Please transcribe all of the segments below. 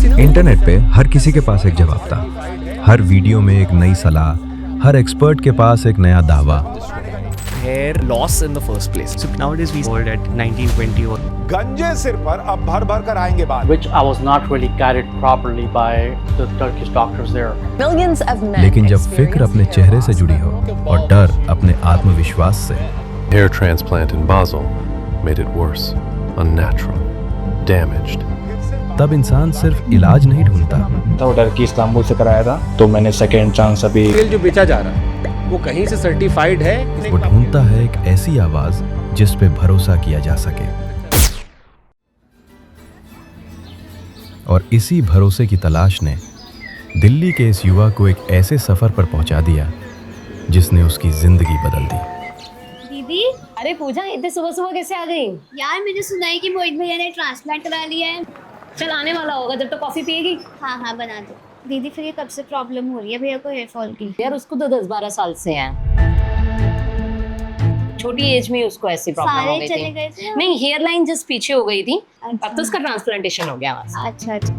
Internet पे हर किसी के पास एक जवाब था, हर वीडियो में एक नई सलाह, हर एक्सपर्ट के पास एक नया दावा। hair loss in the first place. So nowadays we hold at 19-20 or गंजे सिर पर अब भर भर कर आएंगे बाल। which I was not really guided properly by the Turkish doctors there. Millions of men लेकिन जब फिक्र अपने चेहरे से जुड़ी हो और डर अपने आत्मविश्वास से, Hair transplant in Basel made it worse, unnatural, damaged. तब इंसान सिर्फ इलाज नहीं ढूंढता, तो टर्की इस्तांबुल से कराया था, तो मैंने सेकेंड चांस अभी तेल जो बेचा जा रहा है वो कहीं से सर्टिफाइड है। वो ढूंढता है एक ऐसी आवाज जिस पे भरोसा किया जा सके। और इसी भरोसे की तलाश ने दिल्ली के इस युवा को एक ऐसे सफर पर पहुंचा दिया जिसने उसकी जिंदगी बदल दी। दीदी, अरे पूजा, इतने सुबह सुबह कैसे आ गई? यार मैंने सुना है कि मोहित भैया ने ट्रांसप्लांट करा लिया है। चल आने वाला होगा जब तो कॉफी पिएगी। हाँ हाँ बना दो। दीदी फिर ये कब से प्रॉब्लम हो रही है भैया को हेयर फॉल की? यार उसको तो 10-12 साल से है, छोटी एज में उसको ऐसी प्रॉब्लम हो सारे गई चले थी। गए थे? नहीं, हेयर लाइन जस्ट पीछे हो गई थी, अच्छा। अब तो उसका ट्रांसप्लांटेशन हो गया वहाँ से। अच्छा अच्छा।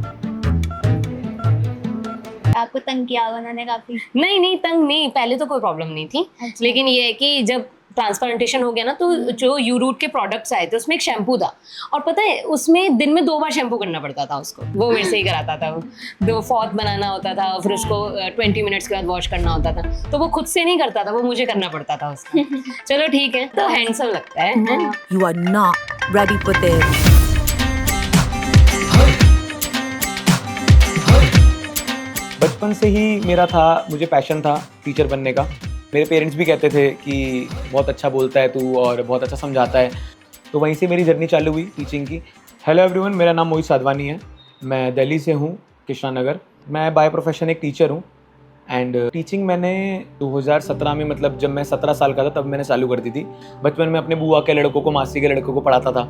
आपको तंग किया उन्होंने काफी? नहीं तंग नहीं, पहले तो कोई प्रॉब्लम नहीं थी। अच्छा। लेकिन ये है कि जब ट्रांसप्लांटेशन हो गया ना, तो जो यूरूट के प्रोडक्ट्स आए थे उसमें एक शैम्पू था, और पता है उसमें दिन में 2 बार शैम्पू करना पड़ता था उसको। वो मेरे से ही कराता था, वो 2 फॉथ बनाना होता था, फिर उसको 20 मिनट्स के बाद वॉश करना होता था। तो वो खुद से नहीं करता था, वो मुझे करना पड़ता था उसका। चलो ठीक है, तो हैंडसम लगता है। You are not ready for this. बचपन से ही मेरा था, मुझे पैशन था टीचर बनने का। मेरे पेरेंट्स भी कहते थे कि बहुत अच्छा बोलता है तू और बहुत अच्छा समझाता है, तो वहीं से मेरी जर्नी चालू हुई टीचिंग की। हेलो एवरीवन, मेरा नाम मोहित साधवानी है, मैं दिल्ली से हूँ, कृष्णा नगर। मैं बाय प्रोफेशन एक टीचर हूँ एंड टीचिंग मैंने 2017 में, मतलब जब मैं 17 साल का था तब मैंने चालू कर दी थी। बचपन में अपने बुआ के लड़कों को, मासी के लड़कों को पढ़ाता था,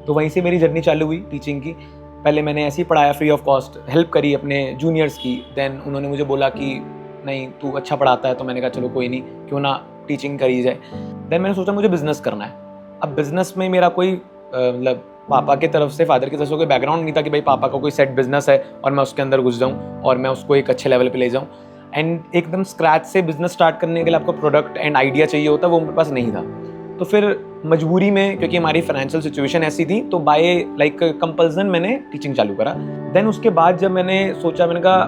तो वहीं से मेरी जर्नी चालू हुई टीचिंग की। पहले मैंने ऐसे ही पढ़ाया फ्री ऑफ कॉस्ट, हेल्प करी अपने जूनियर्स की। देन उन्होंने मुझे बोला कि नहीं तू अच्छा पढ़ाता है, तो मैंने कहा चलो कोई नहीं, क्यों ना टीचिंग करी जाए। देन मैंने सोचा मुझे बिज़नेस करना है। अब बिज़नेस में मेरा कोई मतलब पापा की तरफ से, फादर की तरफ से कोई बैकग्राउंड नहीं था कि भाई पापा का कोई सेट बिजनेस है और मैं उसके अंदर घुस जाऊँ और मैं उसको एक अच्छे लेवल पे ले जाऊँ। एंड एकदम स्क्रैच से बिजनेस स्टार्ट करने के लिए आपको प्रोडक्ट एंड आइडिया चाहिए होता, वो मेरे पास नहीं था। तो फिर मजबूरी में, क्योंकि हमारी फाइनेंशियल सिचुएशन ऐसी थी, तो बाय लाइक कंपल्सन मैंने टीचिंग चालू करा। देन उसके बाद जब मैंने सोचा, मैंने कहा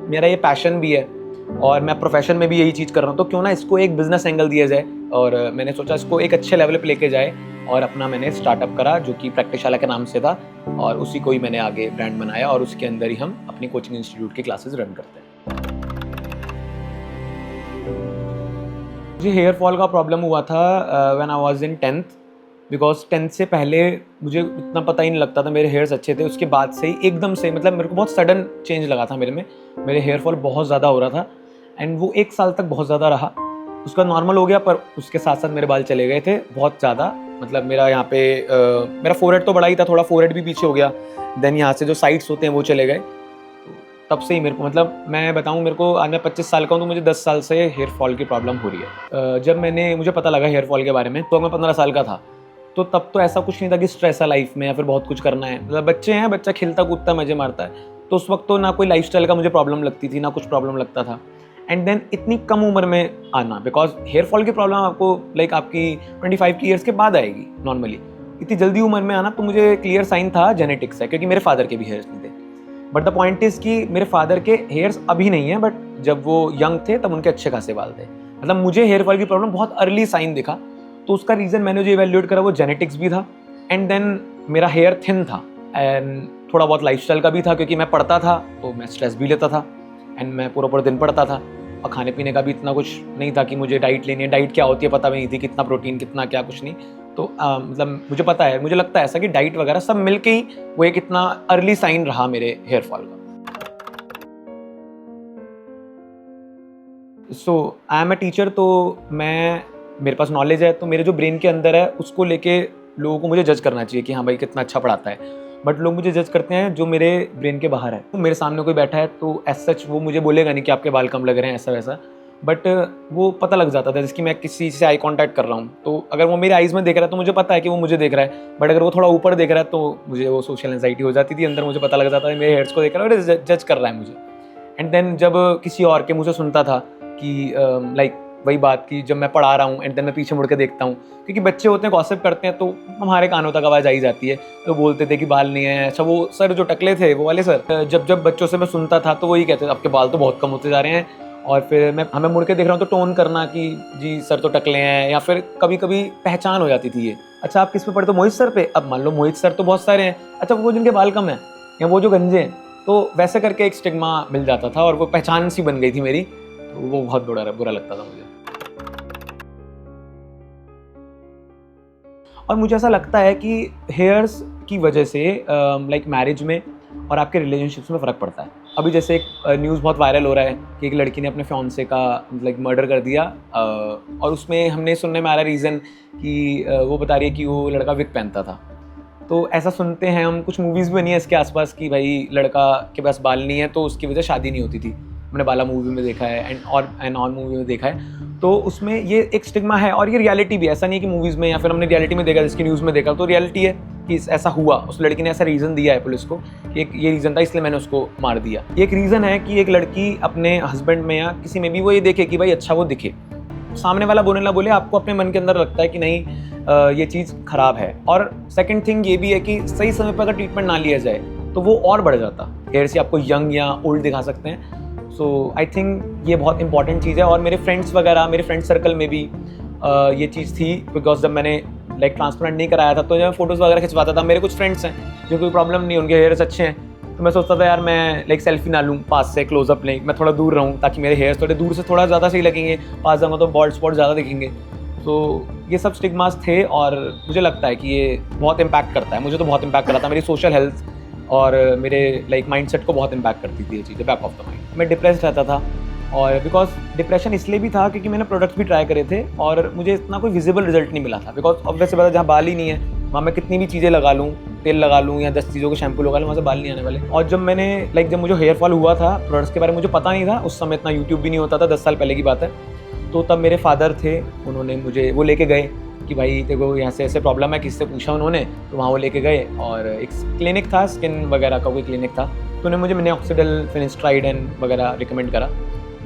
मेरा ये पैशन भी है और मैं प्रोफेशन में भी यही चीज़ कर रहा हूँ, तो क्यों ना इसको एक बिजनेस एंगल दिया जाए। और मैंने सोचा इसको एक अच्छे लेवल पे लेके जाए, और अपना मैंने स्टार्टअप करा जो कि प्रैक्टिशाला के नाम से था, और उसी को ही मैंने आगे ब्रांड बनाया और उसके अंदर ही हम अपनी कोचिंग इंस्टीट्यूट की क्लासेस रन करते हैं। मुझे हेयर फॉल का प्रॉब्लम हुआ था when I was in 10th, because 10th से पहले मुझे इतना पता ही नहीं लगता था, मेरे हेयर्स अच्छे थे। उसके बाद से ही एकदम से, मतलब मेरे को बहुत सडन चेंज लगा था मेरे में, मेरे हेयर फॉल बहुत ज़्यादा हो रहा था एंड वो 1 साल तक बहुत ज़्यादा रहा। उसका नॉर्मल हो गया, पर उसके साथ साथ मेरे बाल चले गए थे बहुत ज़्यादा। मतलब मेरा यहाँ पे मेरा फोरहेड तो बड़ा ही था, थोड़ा फोरहेड भी पीछे हो गया। देन यहाँ से जो साइड्स होते हैं वो चले गए। तब से ही मेरे को, मतलब मैं बताऊँ, मेरे को आज मैं 25 साल का हूँ, तो मुझे 10 साल से हेयर फॉल की प्रॉब्लम हो रही है। जब मुझे पता लगा हेयर फॉल के बारे में, तो मैं 15 साल का था। तो तब तो ऐसा कुछ नहीं था कि स्ट्रेस है लाइफ में या फिर बहुत कुछ करना है। मतलब बच्चे हैं, बच्चा खेलता कूदता मजे मारता है, तो उस वक्त तो ना कोई लाइफस्टाइल का मुझे प्रॉब्लम लगती थी, ना कुछ प्रॉब्लम लगता था। एंड देन इतनी कम उम्र में आना, बिकॉज हेयर फॉल की प्रॉब्लम आपको लाइक आपकी 25 की ईयर्स के बाद आएगी नॉर्मली। इतनी जल्दी उम्र में आना, तो मुझे क्लियर साइन था जेनेटिक्स है, क्योंकि मेरे फादर के भी हेयर्स नहीं थे। बट द पॉइंट इज कि मेरे फादर के हेयर्स अभी नहीं है, बट जब वो यंग थे तब उनके अच्छे खासे बाल थे। मतलब मुझे हेयर फॉल की प्रॉब्लम बहुत अर्ली साइन दिखा, तो उसका रीज़न मैंने जो इवैल्यूएट करा वो जेनेटिक्स भी था, एंड देन मेरा हेयर थिन था, एंड थोड़ा बहुत लाइफस्टाइल का भी था, क्योंकि मैं पढ़ता था तो मैं स्ट्रेस भी लेता था, एंड मैं पूरा दिन पढ़ता था, और खाने पीने का भी इतना कुछ नहीं था कि मुझे डाइट लेनी है। डाइट क्या होती है पता भी नहीं थी, कितना प्रोटीन कितना क्या, कुछ नहीं। तो मतलब मुझे पता है, मुझे लगता है ऐसा कि डाइट वगैरह सब मिलके ही वो एक इतना अर्ली साइन रहा मेरे हेयर फॉल का। सो आई एम अ टीचर, तो मेरे पास नॉलेज है, तो मेरे जो ब्रेन के अंदर है उसको लेके लोगों को मुझे जज करना चाहिए कि हाँ भाई कितना अच्छा पढ़ाता है। बट लोग मुझे जज करते हैं जो मेरे ब्रेन के बाहर है। तो मेरे सामने कोई बैठा है तो एज सच वो मुझे बोलेगा नहीं कि आपके बाल कम लग रहे हैं ऐसा वैसा, बट वो पता लग जाता था जैसे कि मैं किसी से आई कांटेक्ट कर रहा हूँ, तो अगर वो मेरी आइज़ में देख रहा है तो मुझे पता है कि वो मुझे देख रहा है, बट अगर वो थोड़ा ऊपर देख रहा है तो मुझे वो सोशल एंजाइटी हो जाती थी अंदर, मुझे पता लग जाता है मेरे हेयर्स को देख रहा है और जज कर रहा है मुझे। एंड देन जब किसी और के मुँह से सुनता था कि लाइक वही बात की जब मैं पढ़ा रहा हूँ एंड देन मैं पीछे मुड़ के देखता हूँ, क्योंकि बच्चे होते हैं गॉसिप करते हैं तो हमारे कानों तक आवाज़ आई जाती है, तो बोलते थे कि बाल नहीं है। अच्छा वो सर जो टकले थे वो वाले सर, जब बच्चों से मैं सुनता था तो वही कहते थे आपके बाल तो बहुत कम होते जा रहे हैं, और फिर हमें मुड़ के देख रहा हूँ तो टोन करना कि जी सर तो टकले हैं, या फिर कभी कभी पहचान हो जाती थी ये, अच्छा आप किस पे पढ़े, तो मोहित सर पे। अब मान लो मोहित सर तो बहुत सारे हैं, अच्छा वो जिनके बाल कम हैं या वो जो गंजे हैं, तो वैसे करके एक स्टिग्मा मिल जाता था और वो पहचान सी बन गई थी मेरी, तो वो बहुत बुरा लगता था मुझे। और मुझे ऐसा लगता है कि हेयर्स की वजह से लाइक मैरिज में और आपके रिलेशनशिप्स में फ़र्क पड़ता है। अभी जैसे एक न्यूज़ बहुत वायरल हो रहा है कि एक लड़की ने अपने फियांसे का लाइक मर्डर कर दिया, और उसमें हमने सुनने में आ रहा रीज़न कि वो बता रही है कि वो लड़का विग पहनता था। तो ऐसा सुनते हैं हम, कुछ मूवीज़ भी बनी है इसके आसपास कि भाई लड़का के पास बाल नहीं है तो उसकी वजह शादी नहीं होती थी। मैंने बाला मूवी में देखा है एंड ऑन मूवी में देखा है, तो उसमें ये एक स्टिग्मा है और ये रियलिटी भी है। ऐसा नहीं है कि मूवीज़ में या फिर हमने रियलिटी में देखा जिसकी न्यूज़ में देखा, तो रियलिटी है कि ऐसा हुआ, उस लड़की ने ऐसा रीज़न दिया है पुलिस को कि एक ये रीज़न था इसलिए मैंने उसको मार दिया। ये एक रीज़न है कि एक लड़की अपने हस्बैंड में या किसी में भी वो ये देखे कि भाई अच्छा वो दिखे, सामने वाला बोले ना बोले, आपको अपने मन के अंदर लगता है कि नहीं ये चीज़ ख़राब है। और सेकंड थिंग ये भी है कि सही समय पर अगर ट्रीटमेंट ना लिया जाए तो वो और बढ़ जाता, हेयर से आपको यंग या ओल्ड दिखा सकते हैं। सो आई थिंक ये बहुत इंपॉर्टेंट चीज़ है। और मेरे फ्रेंड्स वगैरह, मेरे फ्रेंड सर्कल में भी ये चीज़ थी, बिकॉज जब मैंने लाइक ट्रांसप्लांट नहीं कराया था तो जब मैं फ़ोटोज़ वगैरह खिंचवाता था, मेरे कुछ फ्रेंड्स हैं जो कोई प्रॉब्लम नहीं, उनके हेयर्स अच्छे हैं, तो मैं सोचता था यार मैं लाइक सेल्फी ना लूँ पास से, क्लोजअप लें, मैं थोड़ा दूर रहूँ ताकि मेरे हेयर्स थोड़े दूर से थोड़ा ज़्यादा सही लगेंगे, पास जाऊँगा तो बॉल्ड स्पॉट ज़्यादा दिखेंगे। तो ये सब स्टिग्मास थे और मुझे लगता है कि ये बहुत इम्पैक्ट करता है, मुझे तो बहुत इम्पैक्ट करता है, मेरी सोशल हेल्थ और मेरे लाइक माइंडसेट को बहुत इम्पैक्ट करती थी ये चीज़ें बैक ऑफ द माइंड। मैं डिप्रेस्ड रहता था, और बिकॉज डिप्रेशन इसलिए भी था क्योंकि मैंने प्रोडक्ट्स भी ट्राई करे थे और मुझे इतना कोई विजिबल रिजल्ट नहीं मिला था, बिकॉज ऑब्वियसली बात है जहाँ बाल ही नहीं है वहाँ मैं कितनी भी चीज़ें लगा लूँ, तेल लगा लूँ या 10 चीज़ों को शैम्पू लगा लूँ, वहाँ से बाल नहीं आने वाले। और जब मैंने लाइक जब मुझे हेयर फॉल हुआ था, प्रोडक्ट्स के बारे में मुझे पता नहीं था, उस समय इतना यूट्यूब भी नहीं होता था, 10 साल पहले की बात है, तो तब मेरे फादर थे, उन्होंने मुझे वो लेके गए कि भाई देखो यहाँ से ऐसे प्रॉब्लम है, किससे पूछा उन्होंने, तो वहाँ वो लेके गए और एक क्लिनिक था, स्किन वगैरह का कोई क्लिनिक था, तो उन्होंने मुझे मिनोक्सिडिल, फिनिस्ट्राइड एंड वगैरह रिकमेंड करा,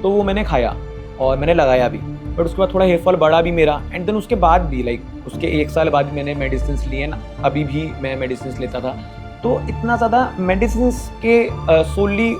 तो वो मैंने खाया और मैंने लगाया भी, बट उसके बाद थोड़ा हेयर फॉल बढ़ा भी मेरा। एंड देन उसके बाद भी लाइक उसके 1 साल बाद भी मैंने मेडिसिन लिए ना, अभी भी मैं मेडिसिन लेता था। तो इतना ज़्यादा मेडिसिन के सोली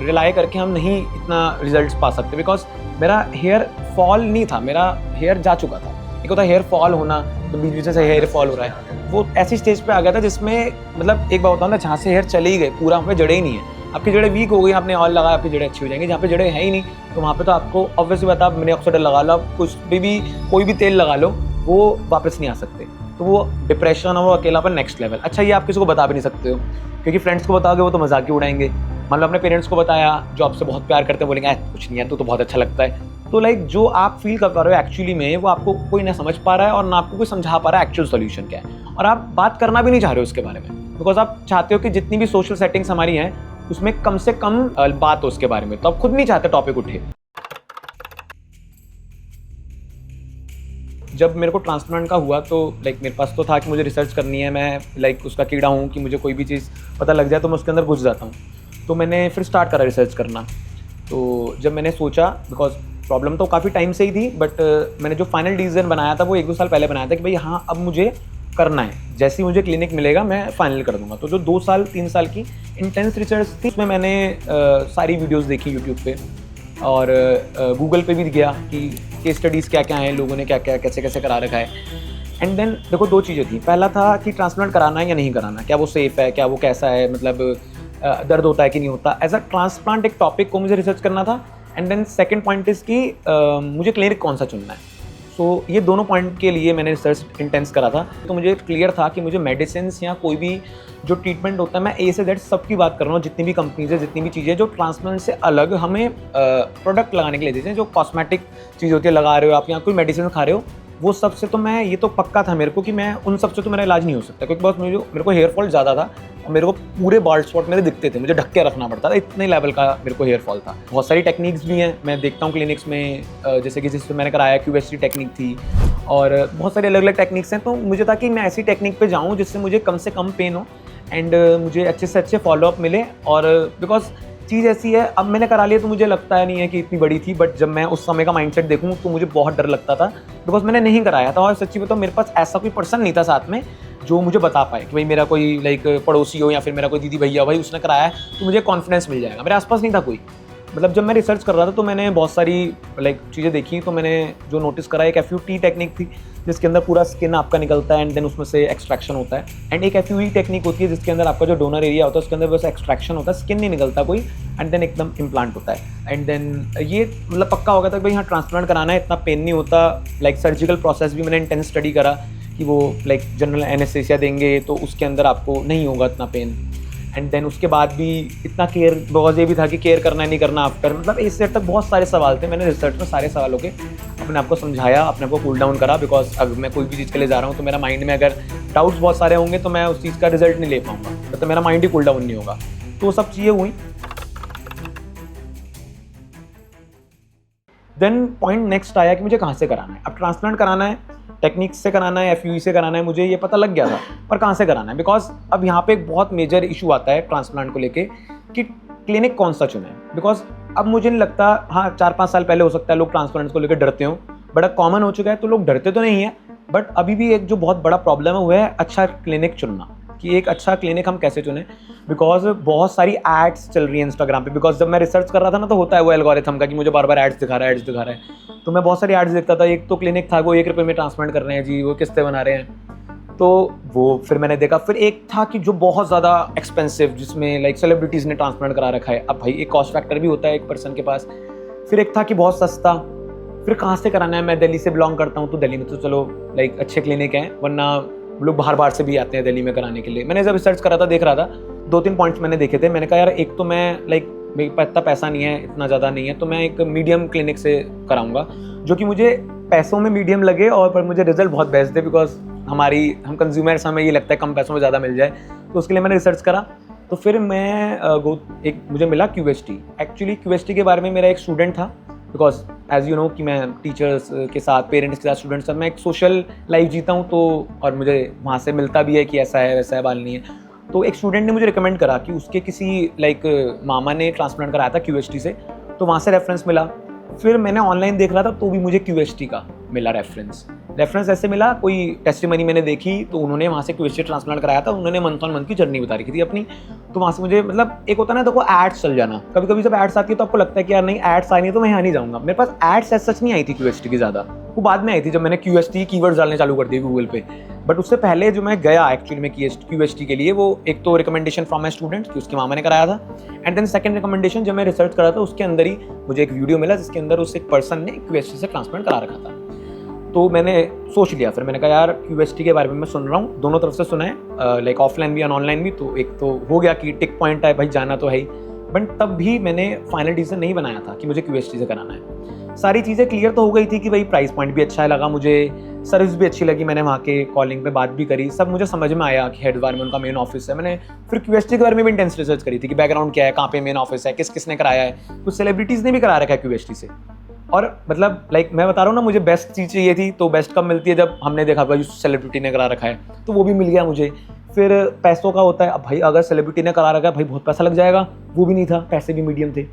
रिलाई करके हम नहीं इतना रिजल्ट्स पा सकते, बिकॉज मेरा हेयर फॉल नहीं था, मेरा हेयर जा चुका था। एक होता है हेयर फॉल होना, तो बीच बीच से हेयर फॉल हो रहा है, वो ऐसी स्टेज पे आ गया था जिसमें मतलब एक बात बताऊँ ना, जहाँ से हेयर चले ही गए पूरा, वहाँ पे जड़ें ही नहीं है, आपकी जड़ें वीक हो गई, आपने ऑयल लगाया आपकी जड़ें अच्छी हो जाएंगी, जहाँ पे जड़ें है ही नहीं तो वहाँ पे तो आपको ऑब्वियसली बात, आप मिनोक्सिडिल लगा लो, आप कुछ भी कोई भी तेल लगा लो, वो वापस नहीं आ सकते। तो वो डिप्रेशन और वो अकेलापन नेक्स्ट लेवल। अच्छा ये आप किसी को बता भी नहीं सकते हो, क्योंकि फ्रेंड्स को बताओगे वो तो मजाक ही उड़ाएंगे, मान लो अपने पेरेंट्स को बताया जो आपसे बहुत प्यार करते हैं, बोलेंगे कुछ नहीं है तो बहुत अच्छा लगता है। तो लाइक जो आप फील कर पा रहे हो एक्चुअली में, वो आपको कोई ना समझ पा रहा है और ना आपको कोई समझा पा रहा है एक्चुअल सॉल्यूशन क्या है, और आप बात करना भी नहीं चाह रहे हो उसके बारे में, बिकॉज आप चाहते हो कि जितनी भी सोशल सेटिंग्स हमारी हैं उसमें कम से कम बात हो उसके बारे में, तो आप खुद नहीं चाहते टॉपिक उठे। जब मेरे को ट्रांसप्लांट का हुआ तो लाइक मेरे पास तो था कि मुझे रिसर्च करनी है, मैं लाइक उसका कीड़ा हूँ कि मुझे कोई भी चीज़ पता लग जाए तो मैं उसके अंदर घुस जाता हूँ। तो मैंने फिर स्टार्ट करा रिसर्च करना। तो जब मैंने सोचा, बिकॉज प्रॉब्लम तो काफ़ी टाइम से ही थी, बट मैंने जो फाइनल डिसीजन बनाया था वो 1-2 साल पहले बनाया था कि भाई हाँ अब मुझे करना है, जैसे ही मुझे क्लिनिक मिलेगा मैं फाइनल कर दूंगा। तो जो 2-3 साल की इंटेंस रिसर्च थी उसमें मैंने सारी वीडियोस देखी यूट्यूब पे और गूगल पे भी गया कि केस स्टडीज़ क्या क्या हैं, लोगों ने क्या क्या कैसे कैसे करा रखा है। एंड देन देखो 2 चीज़ें थी, पहला था कि ट्रांसप्लांट कराना है या नहीं कराना, क्या वो सेफ़ है, क्या वो कैसा है, मतलब दर्द होता है कि नहीं होता, एज अ ट्रांसप्लांट एक टॉपिक को मुझे रिसर्च करना था। And then second point is कि मुझे क्लिनिक कौन सा चुनना है। सो ये दोनों पॉइंट के लिए मैंने रिसर्च इंटेंस करा था। तो मुझे क्लियर था कि मुझे मेडिसिन या कोई भी जो ट्रीटमेंट होता है, मैं ए से जेड सबकी बात कर रहा हूँ, जितनी भी कंपनीज है, जितनी भी चीज़ें जो ट्रांसप्लांट से अलग हमें प्रोडक्ट लगाने के लिए देते हैं, जो कॉस्मेटिक चीज़ होती है लगा रहे हो आप या कोई मेडिसिन खा रहे हो, वो सबसे तो मैं ये तो पक्का था मेरे को कि मैं उन सबसे तो मेरा इलाज नहीं हो सकता, क्योंकि बस मेरे को हेयर फॉल ज़्यादा था, और मेरे को पूरे बाल्ड स्पॉट मेरे दिखते थे, मुझे ढक के रखना पड़ता था, इतने लेवल का मेरे को हेयर फॉल था। बहुत सारी टेक्निक्स भी हैं, मैं देखता हूँ क्लिनिक्स में, जैसे कि जिसमें मैंने कराया QHT टेक्निक थी और बहुत सारी अलग अलग टेक्निक्स हैं। तो मुझे था कि मैं ऐसी टेक्निक पे जाऊँ जिससे मुझे कम से कम पेन हो एंड मुझे अच्छे से अच्छे फॉलोअप मिले। और बिकॉज चीज़ ऐसी है, अब मैंने करा लिया तो मुझे लगता है नहीं है कि इतनी बड़ी थी, बट जब मैं उस समय का माइंडसेट देखूँ तो मुझे बहुत डर लगता था बिकॉज मैंने नहीं कराया था। और सच्ची बताऊँ, मेरे पास ऐसा कोई पर्सन नहीं था साथ में जो मुझे बता पाए कि भाई मेरा कोई लाइक पड़ोसी हो या फिर मेरा कोई दीदी भैया हो, भाई उसने कराया है तो मुझे कॉन्फिडेंस मिल जाएगा। मेरे आसपास नहीं था कोई। मतलब जब मैं रिसर्च कर रहा था तो मैंने बहुत सारी लाइक चीज़ें देखी, तो मैंने जो नोटिस करा एक FUT टेक्निक थी जिसके अंदर पूरा स्किन आपका निकलता है एंड देन उसमें से एक्सट्रैक्शन होता है। एंड एक FUE टेक्निक होती है जिसके अंदर आपका जो डोनर एरिया होता है उसके अंदर बस एक्सट्रैक्शन होता है, स्किन नहीं निकलता कोई, एंड देन एकदम इम्प्लांट होता है। एंड देन ये मतलब पक्का हो गया था कि भाई हाँ ट्रांसप्लांट कराना है, इतना पेन नहीं होता। लाइक सर्जिकल प्रोसेस भी मैंने इंटेंस स्टडी करा कि वो लाइक जनरल एनेस्थेसिया देंगे तो उसके अंदर आपको नहीं होगा इतना पेन। एंड देन उसके बाद भी इतना केयर, बहुत ये भी था कि केयर करना है नहीं करना आफ्टर, मतलब इस सेट तक बहुत सारे सवाल थे। मैंने रिसर्च में सारे सवालों के अपने आप को समझाया, अपने आप को कूल डाउन करा, बिकॉज अगर मैं कोई भी चीज़ के लिए जा रहा हूँ तो मेरा माइंड में अगर डाउट्स बहुत सारे होंगे तो मैं उस चीज़ का रिजल्ट नहीं ले पाऊंगा, तो मेरा माइंड ही कूल डाउन नहीं होगा। तो सब चीज़ें हुई। देन पॉइंट नेक्स्ट आया कि मुझे कहाँ से कराना है। अब ट्रांसप्लांट कराना है, टेक्निक्स से कराना है, FUE से कराना है, मुझे ये पता लग गया था, पर कहाँ से कराना है। बिकॉज अब यहाँ पे एक बहुत मेजर इशू आता है ट्रांसप्लांट को लेके कि क्लिनिक कौन सा चुने। बिकॉज अब मुझे नहीं लगता, हाँ 4-5 साल पहले हो सकता है लोग ट्रांसप्लांट को लेकर डरते हो, बड़ा कॉमन हो चुका है तो लोग डरते तो नहीं है, बट अभी भी एक जो बहुत बड़ा प्रॉब्लम है वो है अच्छा क्लिनिक चुनना, कि एक अच्छा क्लिनिक हम कैसे चुने। बिकॉज बहुत सारी एड्स चल रही हैं इंस्टाग्राम पे। बिकॉज जब मैं रिसर्च कर रहा था ना तो होता है वो एल्गोरिथम का कि मुझे बार बार एड्स दिखा रहा है, तो मैं बहुत सारी एड्स देखता था। एक तो क्लिनिक था वो 1 रुपये में ट्रांसप्लांट कर रहे हैं जी, वो किस्तें बना रहे हैं, तो वो फिर मैंने देखा। फिर एक था कि जो बहुत ज़्यादा एक्सपेंसिव, जिसमें लाइक सेलिब्रिटीज़ ने ट्रांसप्लांट करा रखा है। अब भाई एक कॉस्ट फैक्टर भी होता है एक पर्सन के पास। फिर एक था कि बहुत सस्ता। फिर कहाँ से कराना है, मैं दिल्ली से बिलोंग करता हूँ तो दिल्ली में तो चलो लाइक अच्छे क्लिनिक हैं, वरना लोग बाहर से भी आते हैं दिल्ली में कराने के लिए। मैंने जब रिसर्च करा था, देख रहा था, 2-3 पॉइंट्स मैंने देखे थे। मैंने कहा यार एक तो मैं लाइक मेरे पास इतना पैसा नहीं है, इतना ज़्यादा नहीं है, तो मैं एक मीडियम क्लिनिक से कराऊंगा जो कि मुझे पैसों में मीडियम लगे और पर मुझे रिजल्ट बहुत बेस्ट दे। बिकॉज हम कंज्यूमर्स, हमें ये लगता है कम पैसों में ज़्यादा मिल जाए, तो उसके लिए मैंने रिसर्च करा। तो फिर मैं मुझे मिला QHT। एक्चुअली QHT के बारे में मेरा एक स्टूडेंट था, बिकॉज एज यू नो कि मैं टीचर्स के साथ, पेरेंट्स के साथ, स्टूडेंट्स के साथ मैं एक सोशल लाइफ जीता हूँ, तो और मुझे वहाँ से मिलता भी है कि ऐसा है वैसा है, बाल नहीं है। तो एक स्टूडेंट ने मुझे रिकमेंड करा कि उसके किसी लाइक मामा ने ट्रांसप्लांट कराया था QHT से, तो वहाँ से रेफरेंस मिला। फिर मैंने ऑनलाइन देख रहा था तो भी मुझे QHT का मिला रेफरेंस ऐसे मिला, कोई टेस्टिमनी मैंने देखी तो उन्होंने वहाँ से QHT ट्रांसप्लांट कराया था, उन्होंने मंथ ऑन मंथ की जर्नी बता रखी थी अपनी। तो वहाँ से मुझे मतलब एक होता है ना, देखो एड्स चल जाना, कभी कभी जब एड्स आती है तो आपको लगता है कि यार नहीं एड्स आई नहीं तो मैं यहाँ नहीं जाऊँगा। मेरे पास एड्स ऐसा सच नहीं आई थी QHT की ज़्यादा, वो बाद में आई थी जब मैंने QHT कीवर्ड्स डालने चालू कर दिए गूगल पे। बट उससे पहले जो मैं गया एक्चुअली में QHT के लिए, वो एक तो रिकमेंडेशन फ्रॉम माई स्टूडेंट कि उसके मामा ने कराया था, एंड देन सेकंड रिकमेंडेशन जब मैं रिसर्च करा था उसके अंदर ही मुझे एक वीडियो मिला जिसके अंदर उस एक पर्सन ने QHT से ट्रांसप्लांट करा रखा था। तो मैंने सोच लिया, फिर मैंने कहा यार QHT के बारे में मैं सुन रहा हूँ, दोनों तरफ से सुना है, लाइक ऑफलाइन भी और ऑनलाइन भी, तो एक तो हो गया कि टिक पॉइंट है भाई जाना तो है ही। बट तब भी मैंने फाइनल डिसीजन नहीं बनाया था कि मुझे QHT से कराना है। सारी चीज़ें क्लियर तो हो गई थी कि भाई प्राइस पॉइंट भी अच्छा लगा मुझे, सर्विस भी अच्छी लगी, मैंने वहाँ के कॉलिंग पे बात भी करी, सब मुझे समझ में आया कि हेडवार में उनका मेन ऑफिस है। मैंने फिर QHT के बारे में भी इंटेंस रिसर्च करी थी कि बैकग्राउंड क्या है, कहाँ पे मेन ऑफिस है, किसने कराया है। कुछ सेलिब्रिटीज़ ने भी करा रखा है QHT से। और मतलब लाइक मैं बता रहा हूँ ना, मुझे बेस्ट चीज़ चाहिए थी, तो बेस्ट कब मिलती है जब हमने देखा भाई सेलिब्रिटी ने करा रखा है, तो वो भी मिल गया मुझे। फिर पैसों का होता है, अब भाई अगर सेलिब्रिटी ने करा रखा है भाई बहुत पैसा लग जाएगा, वो भी नहीं था, पैसे भी मीडियम थे।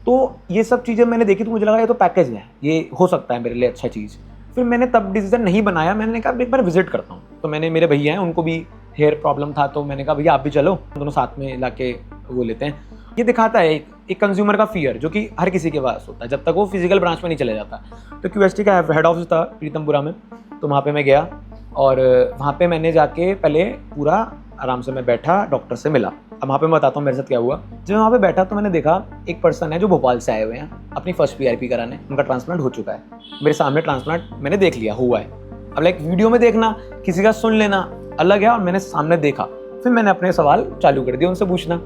तो ये सब चीज़ें मैंने देखी तो मुझे लगा ये तो पैकेज है, ये हो सकता है मेरे लिए अच्छा चीज़। फिर मैंने तब डिसीजन नहीं बनाया, मैंने कहा एक बार विजिट करता हूँ। तो मैंने, मेरे भैया हैं उनको भी हेयर प्रॉब्लम था, तो मैंने कहा भैया आप भी चलो, दोनों साथ में ला के वो लेते हैं। ये दिखाता है एक कंज्यूमर का फियर जो कि हर किसी के पास होता है जब तक वो फिजिकल ब्रांच में नहीं चले जाता। तो QHT का हेड ऑफिस था प्रीतमपुरा में, तो वहाँ पे मैं गया और वहाँ पे मैंने जाके पहले पूरा आराम से मैं बैठा, डॉक्टर से मिला। अब वहाँ पे मैं बताता हूँ मेरे साथ क्या हुआ। जब मैं वहाँ पे बैठा तो मैंने देखा एक पर्सन है जो भोपाल से आए हुए हैं अपनी फर्स्ट PRP कराने, उनका ट्रांसप्लांट हो चुका है, मेरे सामने ट्रांसप्लांट मैंने देख लिया हुआ है। अब लाइक वीडियो में देखना, किसी का सुन लेना अलग है, और मैंने सामने देखा। फिर मैंने अपने सवाल चालू कर दिया उनसे पूछना।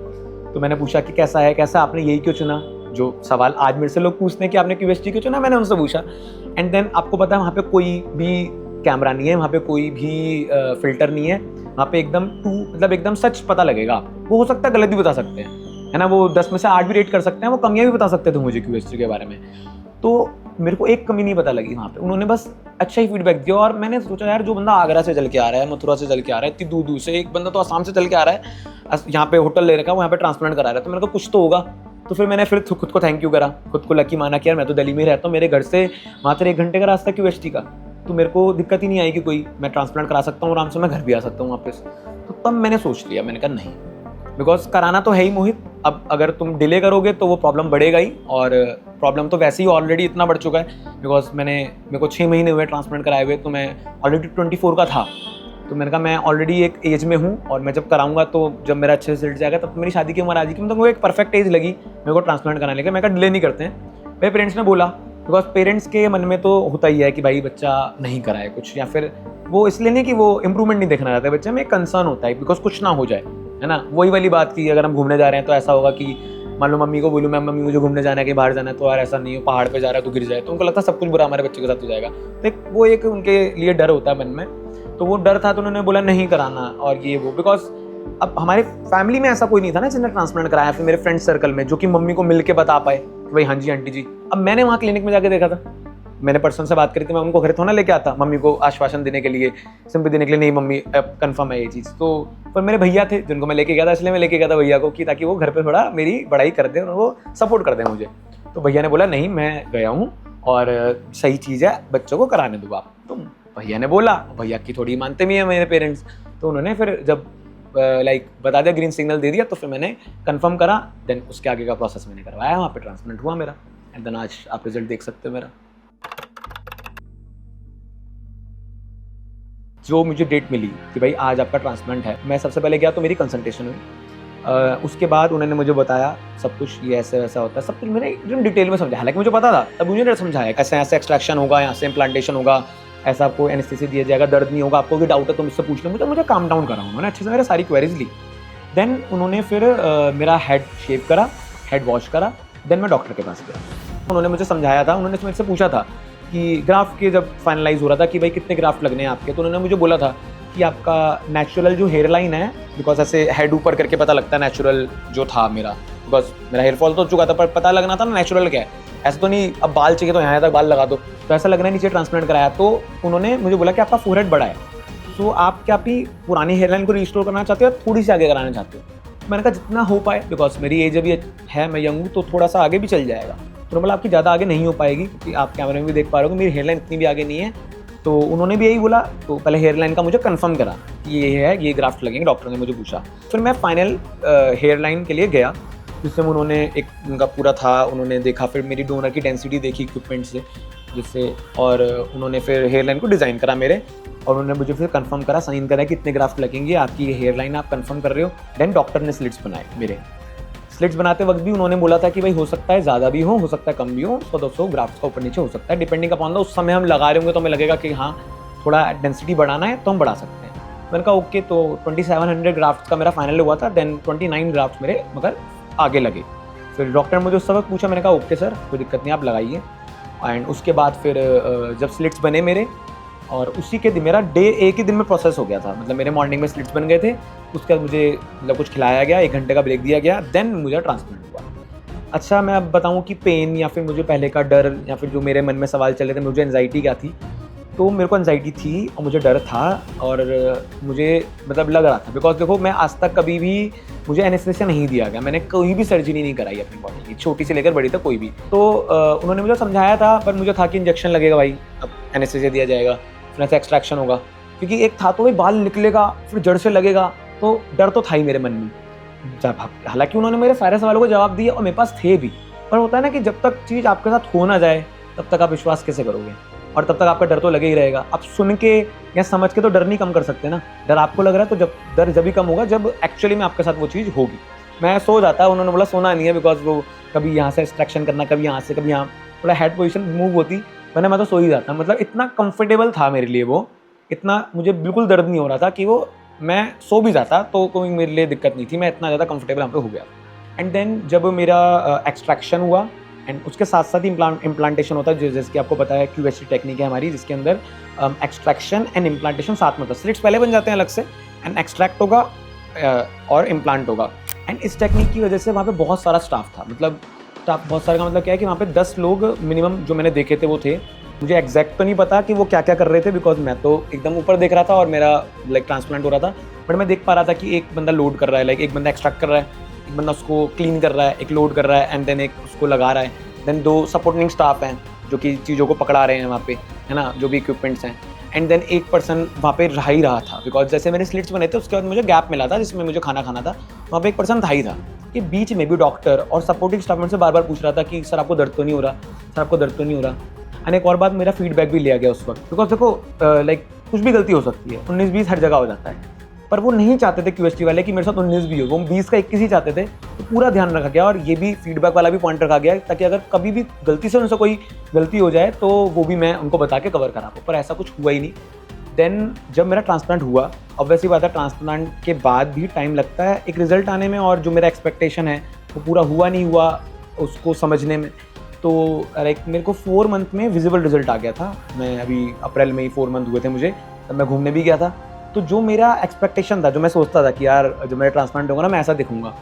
तो मैंने पूछा कि कैसा है, कैसा, आपने यही क्यों चुना, जो सवाल आज मेरे से लोग पूछते हैं कि आपने QHT क्यों चुना, मैंने उनसे पूछा। एंड देन आपको पता है वहाँ पे कोई भी कैमरा नहीं है, वहाँ पे कोई भी फिल्टर नहीं है, वहाँ पे एकदम मतलब एकदम सच पता लगेगा आपको। वो हो सकता है गलत भी बता सकते हैं, है ना, वो 10 में से 8 भी रेट कर सकते हैं, वो कमियाँ भी बता सकते थे मुझे क्यूएसटी के बारे में। तो मेरे को एक कमी नहीं पता लगी वहाँ पे, उन्होंने बस अच्छा ही फीडबैक दिया। और मैंने सोचा यार जो बंदा आगरा से चल के आ रहा है, मथुरा से चल के आ रहा है, इतनी दूर दूर से, एक बंदा तो आसाम से चल के आ रहा है, यहाँ पे होटल ले रखा है, वहाँ पे ट्रांसप्लांट करा रहा है, तो मेरे को कुछ तो होगा। तो फिर मैंने फिर खुद को थैंक यू करा, खुद को लकी माना कि यार मैं तो दिल्ली में रहता हूँ, मेरे घर से मात्र 1 घंटे का रास्ता क्यूएसटी का, तो मेरे को दिक्कत ही नहीं आएगी कोई, मैं ट्रांसप्लांट करा सकता हूँ आराम से, मैं घर भी आ सकता हूँ वापस। तो तब मैंने सोच लिया, मैंने कहा नहीं, बिकॉज कराना तो है ही मोहित, अब अगर तुम डिले करोगे तो वो प्रॉब्लम बढ़ेगा ही, और प्रॉब्लम तो वैसे ही ऑलरेडी इतना बढ़ चुका है, बिकॉज मेरे को 6 महीने हुए ट्रांसप्लांट कराए हुए, तो मैं ऑलरेडी 24 का था। तो मैंने कहा मैं ऑलरेडी एक एज में हूँ, और मैं जब कराऊंगा तो जब मेरा अच्छे से रिजल्ट जाएगा तब तो मेरी शादी की उम्र आ जाएगी, मतलब वो एक परफेक्ट एज लगी मेरे को ट्रांसप्लांट कराने के। मैं कहा डिले नहीं करते हैं। मेरे पेरेंट्स ने बोला, बिकॉज पेरेंट्स के मन में तो होता ही है कि भाई बच्चा नहीं कराए कुछ, या फिर वो इसलिए नहीं कि वो इंप्रूवमेंट नहीं देखना चाहते बच्चे में, एक कंसर्न होता है बिकॉज कुछ ना हो जाए, है ना। वही वाली बात की अगर हम घूमने जा रहे हैं तो ऐसा होगा कि मान लो मम्मी को बोलूँ मैं, मम्मी मुझे घूमने जाना है, कहीं बाहर जाना है, तो यार ऐसा नहीं हो, पहाड़ पे जा रहा है तो गिर जाए, तो उनको लगता है सब कुछ बुरा हमारे बच्चे के साथ हो जाएगा, तो वो एक उनके लिए डर होता है मन में। तो वो डर था, तो उन्होंने बोला नहीं कराना और ये वो, बिकॉज अब हमारे फैमिली में ऐसा कोई नहीं था ना जिसने ट्रांसप्लांट कराया, फिर मेरे फ्रेंड सर्कल में जो कि मम्मी को मिल के बता पाए कि भाई हाँ जी आंटी जी। अब मैंने वहाँ क्लिनिक में जाके देखा था, मैंने पर्सन से बात करी थी, मैं उनको घर थोड़ा लेके आता मम्मी को आश्वासन देने के लिए, सिंपल देने के लिए, नहीं मम्मी अब कंफर्म है ये चीज़। तो पर मेरे भैया थे जिनको मैं लेके गया था, इसलिए मैं लेके गया था भैया को कि ताकि वो घर पे थोड़ा मेरी बड़ाई कर दें और वो सपोर्ट कर दें मुझे। तो भैया ने बोला नहीं मैं गया हूँ और सही चीज़ है, बच्चों को कराने दो आप। तो भैया ने बोला, भैया की थोड़ी मानते भी हैं मेरे पेरेंट्स, तो उन्होंने फिर जब लाइक बता दिया, ग्रीन सिग्नल दे दिया, तो फिर मैंने कंफर्म करा, देन उसके आगे का प्रोसेस मैंने करवाया, वहाँ पे ट्रांसप्लांट हुआ मेरा, एंड देन आज आप रिजल्ट देख सकते हो मेरा। जो मुझे डेट मिली कि भाई आज आपका ट्रांसप्लांट है, मैं सबसे पहले गया तो मेरी कंसल्टेशन हुई, उसके बाद उन्होंने मुझे बताया सब कुछ, ये ऐसे वैसा होता है, सब कुछ मैंने एकदम डिटेल में समझा, हालांकि मुझे पता था, तब उन्होंने समझाया ऐसे ऐसे एक्सट्रैक्शन होगा, यहाँ से इम्प्लांटेशन होगा, ऐसा आपको एनेस्थीसिया दिया जाएगा, दर्द नहीं होगा, आपको कोई डाउट है तो मुझसे पूछ लो, मुझे काम डाउन करा, उन्होंने अच्छे से मेरे सारी क्वेरीज ली। देन उन्होंने फिर मेरा हेड शेव करा, हेड वॉश करा, देन मैं डॉक्टर के पास गया, उन्होंने मुझे समझाया था, उन्होंने मुझसे पूछा था कि ग्राफ्ट के जब फाइनलाइज हो रहा था कि भाई कितने ग्राफ्ट लगने हैं आपके, तो उन्होंने मुझे बोला था कि आपका नेचुरल जो हेयर लाइन है, बिकॉज ऐसे हेड ऊपर करके पता लगता है नेचुरल जो था मेरा, बिकॉज मेरा हेयर फॉल तो हो चुका था, पर पता लगना था ना नेचुरल क्या है, ऐसा तो नहीं अब बाल चाहिए तो यहाँ तक बाल लगा दो, तो ऐसा लगना नीचे ट्रांसप्लांट कराया। तो उन्होंने मुझे बोला कि आपका फोरहेड बड़ा है, तो आप क्या अपनी पुरानी हेयर लाइन को रिस्टोर करना चाहते हो या थोड़ी सी आगे कराना चाहते हो? मैंने कहा जितना हो पाए, बिकॉज मेरी एज अभी है, मैं यंग हूँ, तो थोड़ा सा आगे भी चल जाएगा। तो बोला आपकी ज़्यादा आगे नहीं हो पाएगी क्योंकि आप कैमरे में भी देख पा रहे हो मेरी हेयर लाइन इतनी भी आगे नहीं है। तो उन्होंने भी यही बोला, तो पहले हेयर लाइन का मुझे कंफर्म करा कि ये है, ये ग्राफ्ट लगेंगे, डॉक्टर ने मुझे पूछा। फिर मैं फाइनल हेयर लाइन के लिए गया, जिससे उन्होंने एक उनका पूरा था, उन्होंने देखा, फिर मेरी डोनर की डेंसिटी देखी इक्विपमेंट से, जिससे और उन्होंने फिर हेयर लाइन को डिज़ाइन करा मेरे, और उन्होंने मुझे फिर कंफर्म करा, साइन करा कि इतने ग्राफ्ट लगेंगे, आपकी हेयर लाइन आप कंफर्म कर रहे हो। देन डॉक्टर ने स्लिट्स बनाए मेरे। स्लिट्स बनाते वक्त भी उन्होंने बोला था कि भाई हो सकता है ज़्यादा भी हो सकता है कम भी हो, 100-200 ग्राफ्ट का ऊपर नीचे हो सकता है, डिपेंडिंग अपॉन द उस समय हम लगा रहे होंगे तो हमें लगेगा कि हाँ थोड़ा डेंसिटी बढ़ाना है तो हम बढ़ा सकते हैं। मैंने कहा ओके, तो 2700 ग्राफ्ट का मेरा फाइनल हुआ था, देन 29 ग्राफ्ट मेरे मगर आगे लगे। फिर डॉक्टर ने मुझे उस वक्त पूछा, मैंने कहा ओके सर कोई दिक्कत नहीं आप लगाइए। एंड उसके बाद फिर जब स्लिट्स बने मेरे, और उसी के दिन मेरा डे एक ही दिन में प्रोसेस हो गया था, मतलब मेरे मॉर्निंग में स्लिट्स बन गए थे, उसके बाद मुझे मतलब कुछ खिलाया गया, 1 घंटे का ब्रेक दिया गया, देन मुझे ट्रांसप्लांट हुआ। अच्छा मैं अब बताऊं कि पेन या फिर मुझे पहले का डर या फिर जो मेरे मन में सवाल चल रहे थे, मुझे एंजाइटी क्या थी, तो मेरे को एंजाइटी थी और मुझे डर था, और मुझे मतलब लग रहा था, बिकॉज देखो मैं आज तक कभी भी मुझे एनेस्थीसिया नहीं दिया गया, मैंने कोई भी सर्जरी नहीं कराई अपनी बॉडी की, छोटी से लेकर बड़ी तक कोई भी। तो उन्होंने मुझे समझाया था, पर मुझे था कि इंजेक्शन लगेगा भाई, अब एनेस्थीसिया दिया जाएगा, फिर ऐसे एक्सट्रैक्शन होगा, क्योंकि एक था तो भाई बाल निकलेगा फिर जड़ से लगेगा, तो डर तो था ही मेरे मन में। जब हालांकि उन्होंने मेरे सारे सवालों को जवाब दिया और मेरे पास थे भी, पर होता है ना कि जब तक चीज़ आपके साथ हो ना जाए तब तक आप विश्वास कैसे करोगे, और तब तक आपका डर तो लगे ही रहेगा। आप सुन के या समझ के तो डर नहीं कम कर सकते ना, डर आपको लग रहा है तो जब डर जब भी कम होगा जब एक्चुअली में आपके साथ वो चीज़ होगी। मैं सो जाता, उन्होंने बोला सोना नहीं है, बिकॉज वो कभी यहाँ से एक्सट्रैक्शन करना, कभी यहाँ से, कभी यहाँ, थोड़ा हेड पोजीशन मूव होती, मैं तो सो ही जाता, मतलब इतना कंफर्टेबल था मेरे लिए वो, इतना मुझे बिल्कुल दर्द नहीं हो रहा था कि वो मैं सो भी जाता तो कोई मेरे लिए दिक्कत नहीं थी, मैं इतना ज़्यादा कंफर्टेबल यहाँ पे हो गया। एंड देन जब मेरा एक्सट्रैक्शन हुआ, एंड उसके साथ साथ ही इम्प्लांटेशन होता है, जैसे कि आपको पता है QHT टेक्निक है हमारी, जिसके अंदर एक्सट्रैक्शन एंड इम्प्लांटेशन साथ में होता है। स्लिट्स पहले बन जाते हैं अलग से, एंड एक्सट्रैक्ट होगा और इम्प्लांट होगा। एंड इस टेक्निक की वजह से वहाँ पे बहुत सारा स्टाफ था, मतलब स्टाफ बहुत सारा का मतलब क्या है कि वहाँ पे 10 लोग मिनिमम जो मैंने देखे थे वो थे। मुझे एग्जैक्ट तो नहीं पता कि वो क्या क्या कर रहे थे, बिकॉज मैं तो एकदम ऊपर देख रहा था और मेरा लाइक ट्रांसप्लांट हो रहा था, बट मैं देख पा रहा था कि एक बंदा लोड कर रहा है, लाइक एक बंदा एक्सट्रैक्ट कर रहा है, एक बंदा उसको क्लीन कर रहा है, एक लोड कर रहा है, एंड देन एक उसको लगा रहा है, देन 2 सपोर्टिंग स्टाफ हैं जो कि चीज़ों को पकड़ा रहे हैं वहाँ पे, है ना, जो भी इक्विपमेंट्स हैं, एंड देन एक पर्सन वहाँ पे रह ही रहा था, बिकॉज जैसे मैंने स्लिट्स बने थे उसके बाद मुझे गैप मिला था जिसमें मुझे खाना खाना था, वहाँ पे एक पर्सन था ही था। कि बीच में भी डॉक्टर और सपोर्टिंग स्टाफ में से बार बार पूछ रहा था कि सर आपको दर्द तो नहीं हो रहा, सर आपको दर्द तो नहीं हो रहा। एंड एक और बात, मेरा फीडबैक भी लिया गया उस वक्त, बिकॉज देखो लाइक कुछ भी गलती हो सकती है, 19-20 हर जगह हो जाता है, पर वो नहीं चाहते थे QST वाले कि मेरे साथ 19 भी हो, वो 20 का 21 ही चाहते थे, तो पूरा ध्यान रखा गया और ये भी फीडबैक वाला भी पॉइंट रखा गया ताकि अगर कभी भी गलती से उनसे कोई गलती हो जाए तो वो भी मैं उनको बता के कवर करा पाऊँ, पर ऐसा कुछ हुआ ही नहीं। देन जब मेरा ट्रांसप्लांट हुआ, ऑब्वियसली बात है ट्रांसप्लांट के बाद भी टाइम लगता है एक रिजल्ट आने में, और जो मेरा एक्सपेक्टेशन है वो पूरा हुआ नहीं हुआ उसको समझने में। तो लाइक मेरे को 4 मंथ में विजिबल रिजल्ट आ गया था। मैं अभी अप्रैल में ही 4 मंथ हुए थे मुझे, तब मैं घूमने भी गया था। तो जो मेरा एक्सपेक्टेशन था, जो मैं सोचता था कि यार जब मेरा ट्रांसप्लांट होगा ना मैं ऐसा दिखूंगा,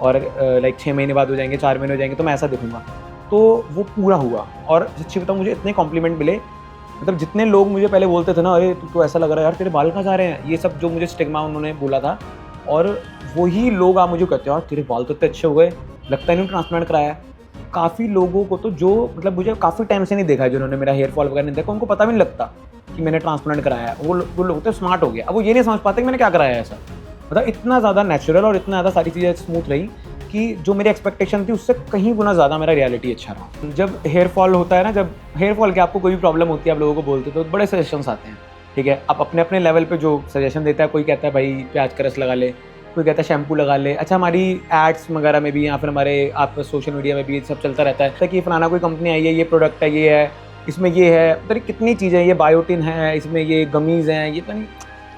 और लाइक 6 महीने बाद हो जाएंगे, 4 महीने हो जाएंगे तो मैं ऐसा दिखूंगा, तो वो पूरा हुआ। और सच्ची बताऊँ मुझे इतने कॉम्प्लीमेंट मिले, मतलब जितने लोग मुझे पहले बोलते थे ना, अरे तू तो ऐसा लग रहा है यार, तेरे बाल कहाँ जा रहे हैं, ये सब जो मुझे स्टिग्मा उन्होंने बोला था, और वही लोग आप मुझे कहते हैं यार तेरे बाल तो इतने अच्छे हो गए, लगता है नहीं ट्रांसप्लांट कराया है। काफ़ी लोगों को तो जो मतलब मुझे काफ़ी टाइम से नहीं देखा है, जिन्होंने मेरा हेयर फॉल वगैरह नहीं देखा, उनको पता भी नहीं लगता कि मैंने ट्रांसप्लांट कराया है। वो लोग तो स्मार्ट हो गया, अब वो ये नहीं समझ पाते कि मैंने क्या कराया है ऐसा। मतलब इतना ज़्यादा नेचुरल और इतना ज़्यादा सारी चीज़ें स्मूथ रही कि जो मेरी एक्सपेक्टेशन थी उससे कहीं गुना ज़्यादा मेरा रियलिटी अच्छा रहा। जब हेयर फॉल होता है ना, जब हेयर फॉल के आपको कोई भी प्रॉब्लम होती है, आप लोगों को बोलते तो बड़े सजेशंस आते हैं, ठीक है, आप अपने अपने लेवल पे जो सजेशन देता है, कोई कहता है भाई प्याज का रस लगा ले, कोई कहता है शैम्पू लगा ले। अच्छा, हमारी एड्स वगैरह में भी या फिर हमारे आप सोशल मीडिया में भी सब चलता रहता है कि फलाना कोई कंपनी आई है, ये प्रोडक्ट है, ये है, इसमें ये है, पता नहीं कितनी चीज़ें, ये बायोटिन है, इसमें ये गमीज़ हैं, ये पता नहीं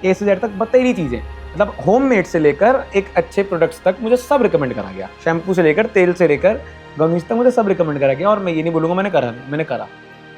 A से Z तक बतेरी चीज़ें, मतलब होममेड से लेकर एक अच्छे प्रोडक्ट्स तक मुझे सब रिकमेंड करा गया। शैम्पू से लेकर तेल से लेकर गमीज़ तक मुझे सब रिकमेंड करा गया। और मैं ये नहीं बोलूँगा मैंने करा,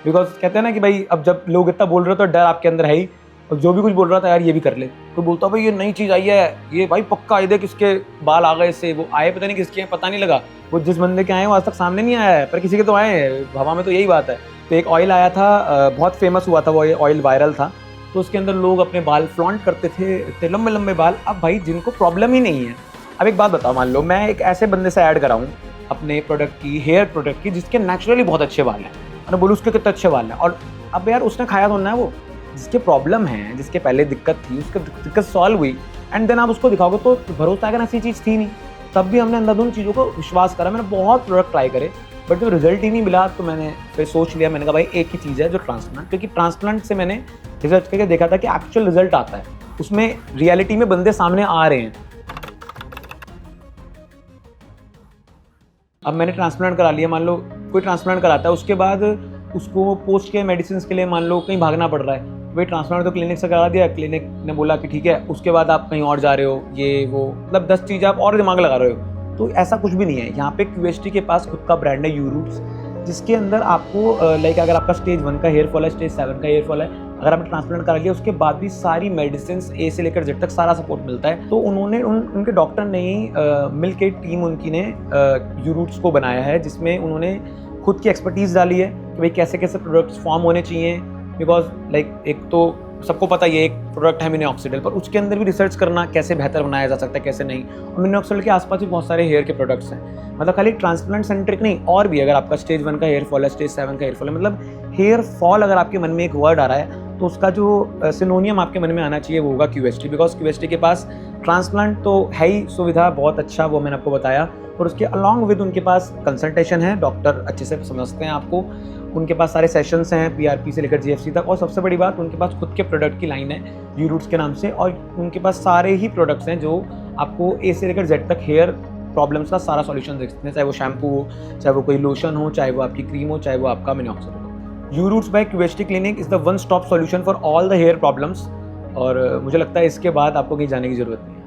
बिकॉज कहते हैं ना कि भाई अब जब लोग इतना बोल रहे हो तो डर आपके अंदर है ही, और जो भी कुछ बोल रहा था यार ये भी कर ले, तो बोलता भाई ये नई चीज़ आई है, ये भाई पक्का आई, देख किसके बाल आ गए इससे, वो आए पता नहीं किसके हैं, पता नहीं लगा, वो जिस बंदे के आए वो आज तक सामने नहीं आया है, पर किसी के तो आए हैं, हवा में तो यही बात है। तो एक ऑयल आया था, बहुत फेमस हुआ था, वो ऑयल वायरल था, तो उसके अंदर लोग अपने बाल फ्लॉन्ट करते थे, इतने लंबे लंबे बाल। अब भाई जिनको प्रॉब्लम ही नहीं है, अब एक बात बताओ, मान लो मैं एक ऐसे बंदे से ऐड कराऊँ अपने प्रोडक्ट की, हेयर प्रोडक्ट की, जिसके नेचुरली बहुत अच्छे बाल हैं, और बोलूँ उसके कितने अच्छे बाल हैं, और अब यार उसने खाया तो ना, वो जिसके प्रॉब्लम है, जिसके पहले दिक्कत थी, उसकी दिक्कत सॉल्व हुई, एंड देन आप उसको दिखाओगे तो भरोसा आएगा ना, ऐसी चीज़ थी नहीं। तब भी हमने अंधाधुंध चीज़ों को विश्वास करा, मैंने बहुत प्रोडक्ट ट्राई करे, बट जब रिजल्ट ही नहीं मिला तो मैंने फिर सोच लिया, मैंने कहा भाई एक ही चीज़ है जो ट्रांसप्लांट, क्योंकि ट्रांसप्लांट से मैंने रिसर्च करके देखा था कि एक्चुअल रिजल्ट आता है, उसमें रियलिटी में बंदे सामने आ रहे हैं। अब मैंने ट्रांसप्लांट करा लिया, मान लो कोई ट्रांसप्लांट कराता है, उसके बाद उसको पोस्ट के मेडिसिन के लिए मान लो कहीं भागना पड़ रहा है, भाई ट्रांसप्लांट तो क्लिनिक से करा दिया, क्लिनिक ने बोला कि ठीक है, उसके बाद आप कहीं और जा रहे हो, ये वो, मतलब 10 चीज़ आप और दिमाग लगा रहे हो। तो ऐसा कुछ भी नहीं है, यहाँ पे QST के पास खुद का ब्रांड है यूरूट्स, जिसके अंदर आपको लाइक अगर आपका स्टेज 1 का हेयर फॉल है, स्टेज 7 का हेयर फॉल है, अगर आपने ट्रांसप्लांट करा लिया उसके बाद भी सारी मेडिसिन A से लेकर Z तक सारा सपोर्ट मिलता है। तो उन्होंने उनके डॉक्टर ने ही मिल के टीम उनकी ने यूरूट्स को बनाया है, जिसमें उन्होंने खुद की एक्सपर्टीज़ डाली है कि भाई कैसे कैसे प्रोडक्ट्स फॉर्म होने चाहिए, बिकॉज लाइक एक तो सबको पता है ये एक प्रोडक्ट है मिनोक्सिडिल, पर उसके अंदर भी रिसर्च करना कैसे बेहतर बनाया जा सकता है, कैसे नहीं। और मिनोक्सिडिल के आसपास भी बहुत सारे हेयर के प्रोडक्ट्स हैं, मतलब खाली ट्रांसप्लांट सेंट्रिक नहीं, और भी अगर आपका स्टेज 1 का हेयर फॉल है, स्टेज 7 का हेयर फॉल है, मतलब हेयर फॉल अगर आपके मन में एक वर्ड आ रहा है तो उसका जो सिनोनियम आपके मन में आना चाहिए वो होगा QST, बिकॉज QST के पास ट्रांसप्लांट तो है ही सुविधा बहुत अच्छा, वो मैंने आपको बताया, और उसके अलॉन्ग विद उनके पास कंसल्टेशन है, डॉक्टर अच्छे से समझते हैं आपको, उनके पास सारे सेशंस हैं PRP से लेकर GFC तक, और सबसे बड़ी बात उनके पास खुद के प्रोडक्ट की लाइन है यूरूट्स के नाम से, और उनके पास सारे ही प्रोडक्ट्स हैं जो आपको A से लेकर Z तक हेयर प्रॉब्लम्स का सारा सॉल्यूशन देखते हैं, चाहे वो शैम्पू हो, चाहे वो कोई लोशन हो, चाहे वो आपकी क्रीम हो, चाहे वो आपका मिनोक्सिडिल हो। Uroots by QST clinic is the one stop solution for all the hair problems, और मुझे लगता है इसके बाद आपको कहीं जाने की ज़रूरत नहीं है।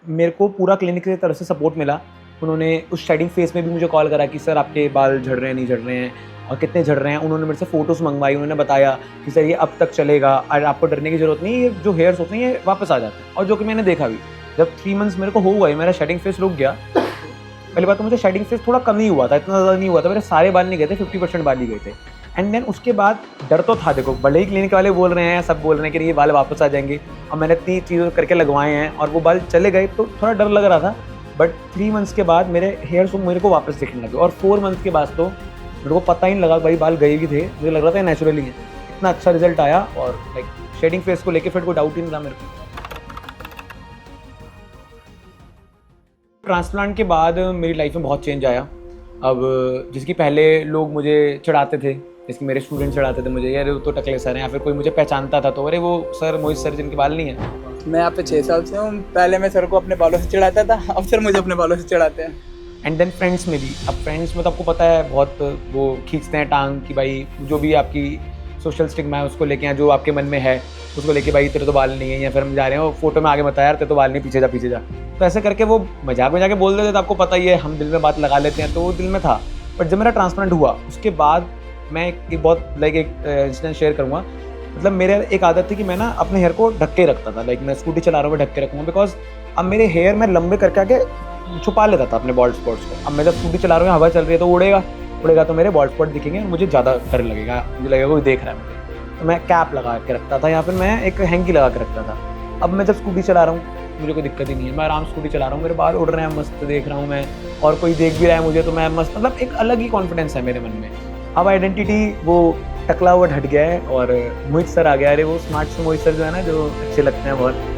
मेरे को पूरा क्लिनिक की तरफ से सपोर्ट मिला, उन्होंने उस शेडिंग फेस में भी मुझे कॉल करा कि सर आपके बाल झड़ रहे हैं, नहीं झड़ रहे हैं, और कितने झड़ रहे हैं। उन्होंने मेरे से फ़ोटोज़ मंगवाई, उन्होंने बताया कि सर ये अब तक चलेगा और आपको डरने की ज़रूरत नहीं है, ये जो हेयर्स होते हैं ये वापस आ जाते हैं। और जो कि मैंने देखा भी, जब 3 मंथ्स मेरे को हो गए, मेरा शेडिंग फेस रुक गया। पहली बात तो मुझे शेडिंग फेस थोड़ा कम ही हुआ था, इतना ज़्यादा नहीं हुआ था, मेरे सारे बाल नहीं गए थे, 50% बाल ही गए थे। एंड देन उसके बाद डर तो था, देखो भले ही क्लिनिक वाले बोल रहे हैं, सब बोल रहे हैं कि ये बाल वापस आ जाएंगे, और मैंने इतनी चीज़ों करके लगवाए हैं और वो बाल चले गए, तो थोड़ा डर लग रहा था। बट 3 मंथ्स के बाद मेरे हेयर्स मेरे को वापस दिखने लगे, और 4 मंथ्स के बाद तो मेरे को पता ही नहीं लगा भाई बाल गए भी थे, मुझे लग रहा था नेचुरली है। इतना अच्छा रिजल्ट आया, और लाइक शेडिंग फेस को लेके फिर कोई डाउट ही नहीं था मेरे को। ट्रांसप्लांट के बाद मेरी लाइफ में बहुत चेंज आया। अब जिसकी पहले लोग मुझे चिढ़ाते थे, जैसे मेरे स्टूडेंट चिढ़ाते थे मुझे, यार वो तो टकले सर हैं, या फिर कोई मुझे पहचानता था तो अरे वो सर मोहित सर जिनके बाल नहीं है। मैं यहाँ पे 6 साल से हूँ। पहले मैं सर को अपने बालों से चिढ़ाता था, अब सर मुझे अपने बालों से चिढ़ाते हैं। एंड देन फ्रेंड्स में भी, अब फ्रेंड्स में तो आपको पता है बहुत वो खींचते हैं टांग कि भाई जो भी आपकी सोशल स्टिग्मा है उसको लेके, या जो आपके मन में है उसको लेके, भाई तेरे तो बाल नहीं है, या फिर हम जा रहे हैं वो फोटो में आगे बताया यार तेरे तो बाल नहीं, पीछे जा पीछे जा। तो ऐसे करके वो मजाक में जाके बोल देते थे, आपको पता ही है हम दिल में बात लगा लेते हैं, तो वो दिल में था। बट जब मेरा ट्रांसप्लांट हुआ उसके बाद मैं एक बहुत लाइक एक इंसिडेंट शेयर करूँगा। मतलब मेरे एक आदत थी कि मैं ना अपने हेयर को ढक के रखता था, लाइक मैं स्कूटी चला रहा हूँ ढक के रखूँगा, बिकॉज अब मेरे हेयर मैं लंबे करके आके छुपा लेता था अपने बॉल्ड स्पॉट्स को। अब मैं जब स्कूटी चला रहा हूँ, हवा चल रही है तो उड़ेगा तो मेरे बॉल्ड स्पॉट दिखेंगे और मुझे ज़्यादा डर लगेगा, मुझे लगेगा कोई देख रहा है मुझे। तो मैं कैप लगा के रखता था, या फिर मैं एक हैंकी लगा के रखता था। अब मैं जब स्कूटी चला रहा हूँ मुझे कोई दिक्कत ही नहीं है, मैं आराम से स्कूटी चला रहा हूँ, मेरे बाल उड़ रहे हैं, मस्त देख रहा हूँ मैं, और कोई देख भी रहा है मुझे तो मैं मस्त, मतलब एक अलग ही कॉन्फिडेंस है मेरे मन में। अब आइडेंटिटी वो टकला हुआ हट गया है और मोहित सर आ गया। अरे वो स्मार्ट से मोहित सर जो है ना, जो अच्छे लगते हैं बहुत।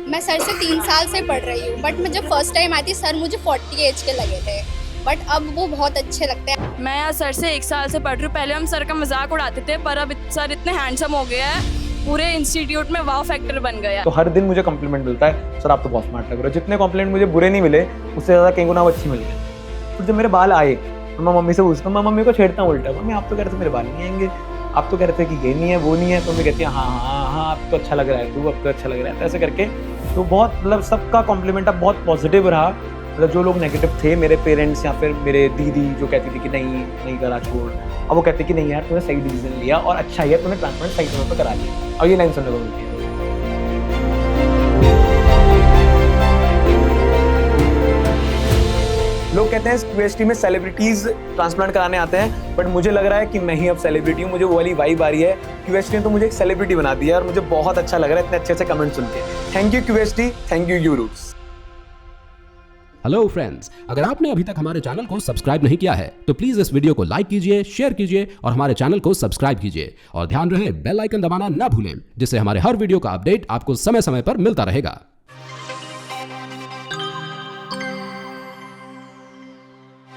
मैं सर से 3 साल से पढ़ रही हूँ, बट मैं जब फर्स्ट टाइम आई थी सर मुझे 40 एज के लगे थे, बट अब वो बहुत अच्छे लगते हैं। मैं यहाँ सर से 1 साल से पढ़ रही हूँ। पहले हम सर का मजाक उड़ाते थे, पर अब सर इतने हैंडसम हो गया है, पूरे इंस्टीट्यूट में वाव फैक्टर बन गया। तो हर दिन मुझे कॉम्प्लीमेंट मिलता है, सर आप तो बहुत स्मार्ट लग रहे हो। जितने कॉम्प्लीमेंट मुझे बुरे नहीं मिले उससे ज़्यादा कई गुना अच्छे मिल गए। तो जब मेरे बाल आए तो मैं मम्मी से पूछता हूँ, मैं मम्मी को छेड़ता हूँ उल्टा, मम्मी आप तो कह रहे थे मेरे बाल नहीं आएंगे, आप तो कह रहे थे कि ये नहीं है वो नहीं है, तो मैं कहती है हाँ हाँ हाँ अब तो अच्छा लग रहा है, तू अब तो अच्छा लग रहा है। तो ऐसे करके तो बहुत मतलब सबका कॉम्प्लीमेंट अब बहुत पॉजिटिव रहा। मतलब जो लोग नेगेटिव थे, मेरे पेरेंट्स या फिर मेरे दीदी जो कहती थी कि नहीं करा छोड़, अब वो कहते कि नहीं यार तूने सही डिसीजन लिया और अच्छा है तूने ट्रांसप्लांट सही समय पर करा लिया। और ये लाइन सुनने को मिलती है। लोग कहते हैं QHT में सेलिब्रिटीज ट्रांसप्लांट कराने आते हैं, बट मुझे लग रहा है कि मैं ही अब सेलिब्रिटी हूँ, मुझे वो वाली वाइब आ रही है। QHT ने तो मुझे एक सेलिब्रिटी बना दिया और मुझे बहुत अच्छा लग रहा है इतने अच्छे से कमेंट सुन के। Thank you QHT, thank you Uroots. Hello friends, अगर आपने अभी तक हमारे चैनल को सब्सक्राइब नहीं किया है तो प्लीज इस वीडियो को लाइक कीजिए, शेयर कीजिए और हमारे चैनल को सब्सक्राइब कीजिए। और ध्यान रहे बेल आइकन दबाना ना भूलें, जिससे हमारे हर वीडियो का अपडेट आपको समय समय पर मिलता रहेगा।